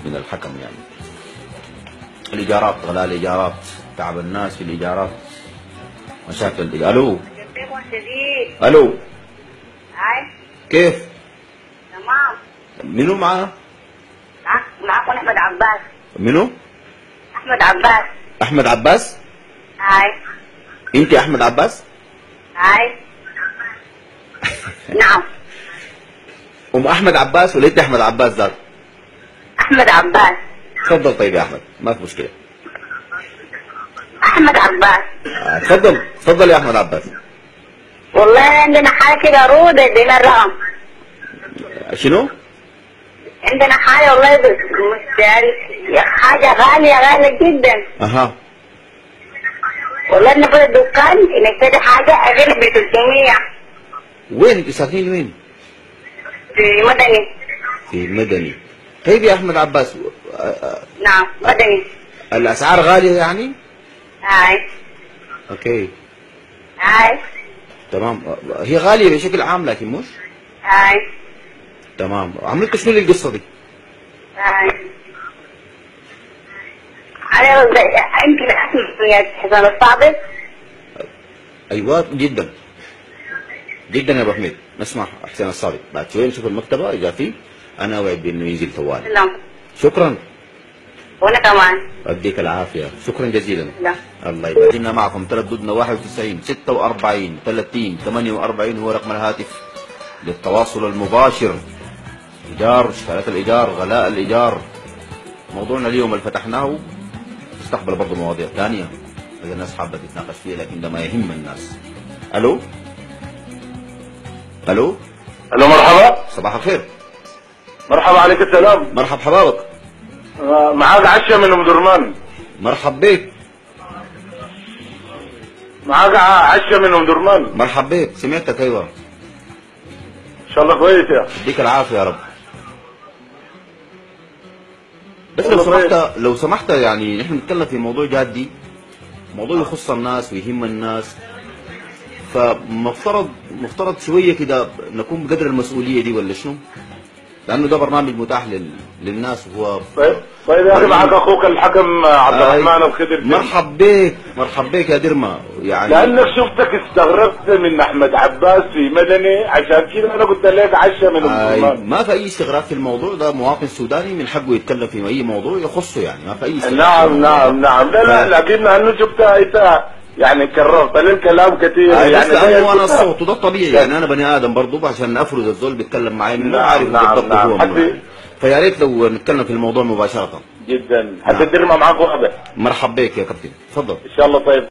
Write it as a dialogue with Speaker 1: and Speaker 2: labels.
Speaker 1: من الحكم يعني. الايجارات، غلاء الايجارات، تعب الناس في الايجارات، مشاكل. الو الو،
Speaker 2: هاي
Speaker 1: كيف؟
Speaker 2: تمام.
Speaker 1: منو معاه؟
Speaker 2: معكم احمد عباس.
Speaker 1: منو؟
Speaker 2: احمد عباس.
Speaker 1: احمد عباس؟
Speaker 2: هاي.
Speaker 1: انت احمد عباس؟
Speaker 2: هاي. نعم.
Speaker 1: ام احمد عباس ولا انت احمد عباس ذاك؟
Speaker 2: احمد عباس.
Speaker 1: تفضل. طيب يا احمد، ما في مشكله.
Speaker 2: احمد عباس.
Speaker 1: تفضل تفضل يا احمد عباس.
Speaker 2: والله عندنا حاجه كده رود ادينا الرقم.
Speaker 1: شنو؟
Speaker 2: عندنا حاجه والله مش عارف، حاجه غاليه جدا.
Speaker 1: اها.
Speaker 2: والله نبغى الدكان نشتري حاجه اغلى ب 300.
Speaker 1: وين انتوا ساكنين وين؟
Speaker 2: في مدني.
Speaker 1: في مدني. طيب يا احمد عباس،
Speaker 2: نعم مدني.
Speaker 1: الاسعار غاليه يعني؟
Speaker 2: هاي.
Speaker 1: اوكي.
Speaker 2: هاي.
Speaker 1: تمام. هي غاليه بشكل عام لكن مش؟
Speaker 2: هاي.
Speaker 1: تمام. عملت شنو للقصه دي؟
Speaker 2: هاي. أنا يمكن اسمي حسن الصادق.
Speaker 1: ايوه جدا جدا يا ابو حميد، نسمع حسين الصادق. بعد شويه نشوف المكتبه اذا في، انا اوعد بانه ينزل طوال.
Speaker 2: نعم.
Speaker 1: شكرا.
Speaker 2: وانا كمان.
Speaker 1: يديك العافيه، شكرا جزيلا.
Speaker 2: لا.
Speaker 1: الله يبارك. كنا معكم ترددنا 91 46 30 48 هو رقم الهاتف للتواصل المباشر. ايجار، اشكالات الايجار، غلاء الايجار، موضوعنا اليوم اللي فتحناه. تستقبل برضه مواضيع ثانيه اذا الناس حابه تتناقش فيها، لكن ده ما يهم الناس. الو الو
Speaker 3: الو، مرحبا.
Speaker 1: صباح الخير.
Speaker 3: مرحبا، عليك السلام.
Speaker 1: مرحب حبابك.
Speaker 3: معاك عشة من ام درمان.
Speaker 1: مرحب بك.
Speaker 3: معاك عشة من ام درمان.
Speaker 1: مرحب بك، سمعتك. ايوه
Speaker 3: ان شاء الله كويس يا.
Speaker 1: يديك العافيه يا رب. بس لو سمحت يعني نحن نتكلم في موضوع جادي، موضوع يخص الناس ويهم الناس، مفترض شويه كده نكون بقدر المسؤوليه دي ولا شنو؟ لانه ده برنامج متاح للناس وهو
Speaker 3: طيب يا اخي، معك اخوك الحكم عبد الرحمن الخضر.
Speaker 1: مرحب بك يا درما. يعني
Speaker 3: لانك شفتك استغربت من احمد عباس في مدني، عشان كده انا قلت لك عشة من ام درمان.
Speaker 1: ما في اي استغراب في الموضوع ده، مواطن سوداني من حقه يتكلم في اي موضوع يخصه، يعني ما في اي استغراب.
Speaker 3: نعم. لا لكن انه شفتها انت يعني كررت لي الكلام كثير. يعني
Speaker 1: بس لانه انا الصوت وده طبيعي، يعني انا بني ادم برضه، عشان افرض الزول بيتكلم معي ما عارف بالضبط هو منه. فيا ريت لو نتكلم في الموضوع مباشره.
Speaker 3: جدا. حتى الدرمه معاك واضح.
Speaker 1: مرحب بك يا كابتن، تفضل.
Speaker 3: ان شاء الله. طيب